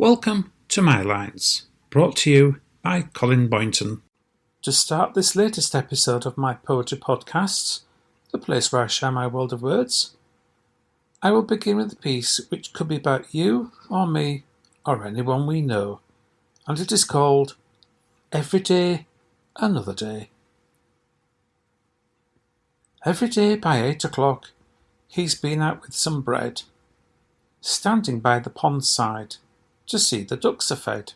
Welcome to My Lines, brought to you by Colin Boynton. To start this latest episode of my poetry podcast, the place where I share my world of words, I will begin with a piece which could be about you or me or anyone we know, and it is called Every Day Another Day. Every day by 8 o'clock he's been out with some bread, standing by the pond side to see the ducks are fed.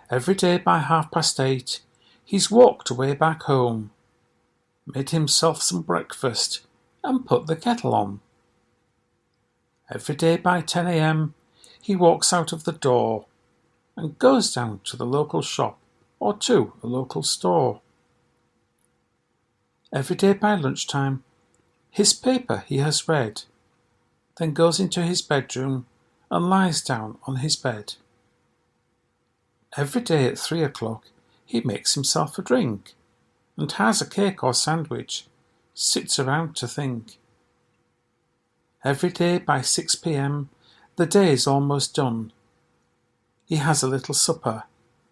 Every day by 8:30 he's walked away back home, made himself some breakfast and put the kettle on. Every day by 10 a.m. he walks out of the door and goes down to the local shop or to a local store. Every day by lunchtime his paper he has read, then goes into his bedroom and lies down on his bed. Every day at 3 o'clock he makes himself a drink and has a cake or sandwich, sits around to think. Every day by 6 p.m. the day is almost done. He has a little supper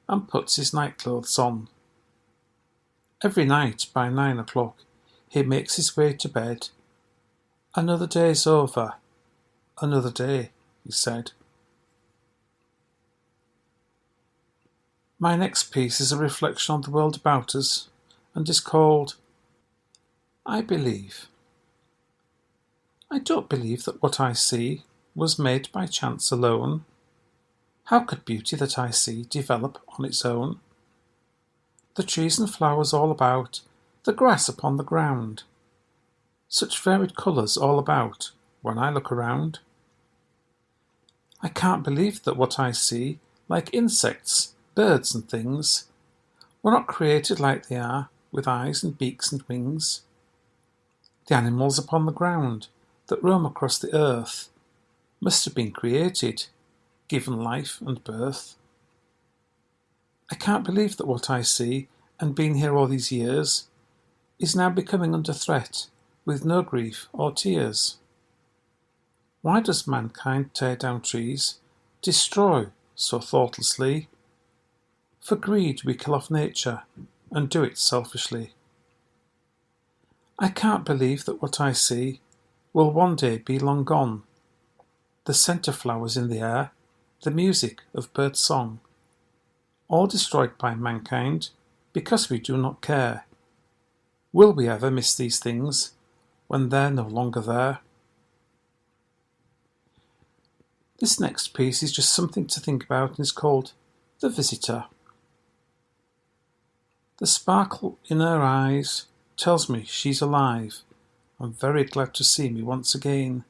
and puts his nightclothes on. Every night by 9 o'clock he makes his way to bed. Another day's over, another day, he said. My next piece is a reflection on the world about us and is called I Believe. I don't believe that what I see was made by chance alone. How could beauty that I see develop on its own? The trees and flowers all about, the grass upon the ground, such varied colours all about when I look around. I can't believe that what I see, like insects, birds and things, were not created like they are, with eyes and beaks and wings. The animals upon the ground that roam across the earth must have been created, given life and birth. I can't believe that what I see, and been here all these years, is now becoming under threat, with no grief or tears. Why does mankind tear down trees, destroy so thoughtlessly? For greed we kill off nature, and do it selfishly. I can't believe that what I see will one day be long gone. The scent of flowers in the air, the music of bird song, all destroyed by mankind because we do not care. Will we ever miss these things when they're no longer there? This next piece is just something to think about and is called The Visitor. The sparkle in her eyes tells me she's alive and very glad to see me once again.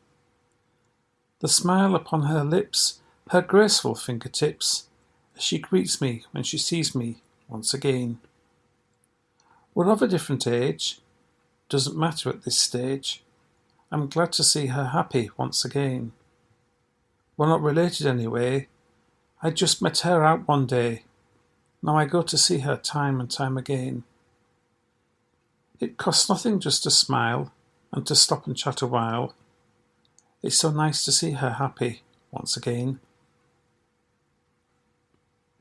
The smile upon her lips, her graceful fingertips, as she greets me when she sees me once again. We're of a different age, doesn't matter at this stage. I'm glad to see her happy once again. We're not related anyway. I just met her out one day. Now I go to see her time and time again. It costs nothing just to smile and to stop and chat a while. It's so nice to see her happy once again.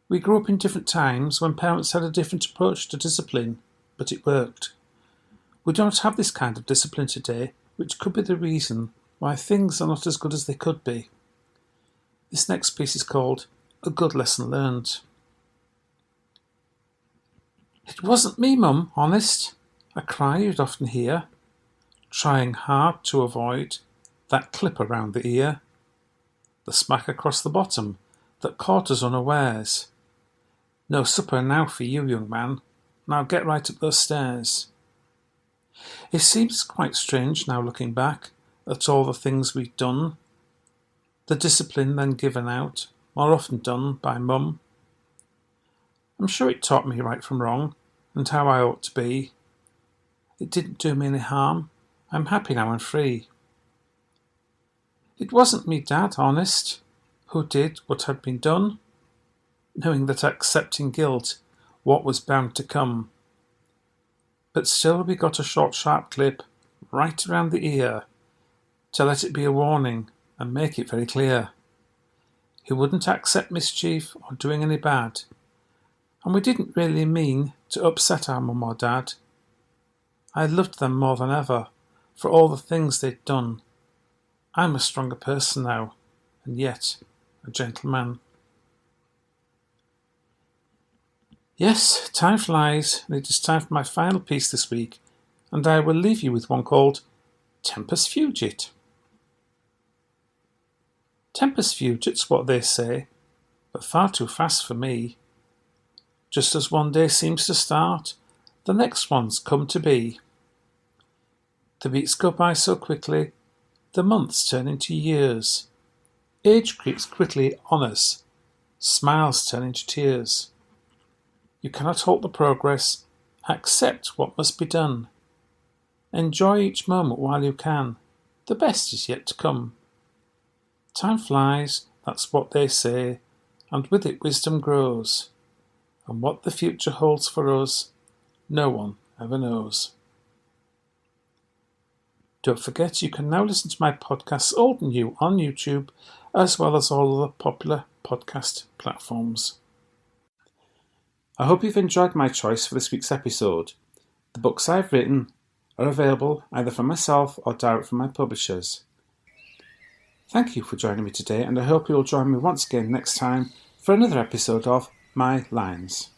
We grew up in different times when parents had a different approach to discipline, but it worked. We don't have this kind of discipline today, which could be the reason why things are not as good as they could be. This next piece is called A Good Lesson Learned. It wasn't me, Mum, honest. A cry you'd often hear, trying hard to avoid that clip around the ear, the smack across the bottom that caught us unawares. No supper now for you, young man. Now get right up those stairs. It seems quite strange now looking back at all the things we've done. The discipline then given out, more often done by Mum. I'm sure it taught me right from wrong and how I ought to be. It didn't do me any harm. I'm happy now and free. It wasn't me, Dad, honest, who did what had been done, knowing that accepting guilt, what was bound to come. But still we got a short, sharp clip right around the ear to let it be a warning and make it very clear. He wouldn't accept mischief or doing any bad. And we didn't really mean to upset our mum or dad. I loved them more than ever for all the things they'd done. I'm a stronger person now, and yet a gentleman. Yes, time flies, and it is time for my final piece this week, and I will leave you with one called Tempus Fugit. Tempus fugit's what they say, but far too fast for me. Just as one day seems to start, the next one's come to be. The weeks go by so quickly, the months turn into years. Age creeps quickly on us, smiles turn into tears. You cannot halt the progress, accept what must be done. Enjoy each moment while you can, the best is yet to come. Time flies, that's what they say, and with it wisdom grows. And what the future holds for us, no one ever knows. Don't forget you can now listen to my podcasts old and new on YouTube, as well as all other popular podcast platforms. I hope you've enjoyed my choice for this week's episode. The books I've written are available either from myself or direct from my publishers. Thank you for joining me today, and I hope you'll join me once again next time for another episode of My Lines.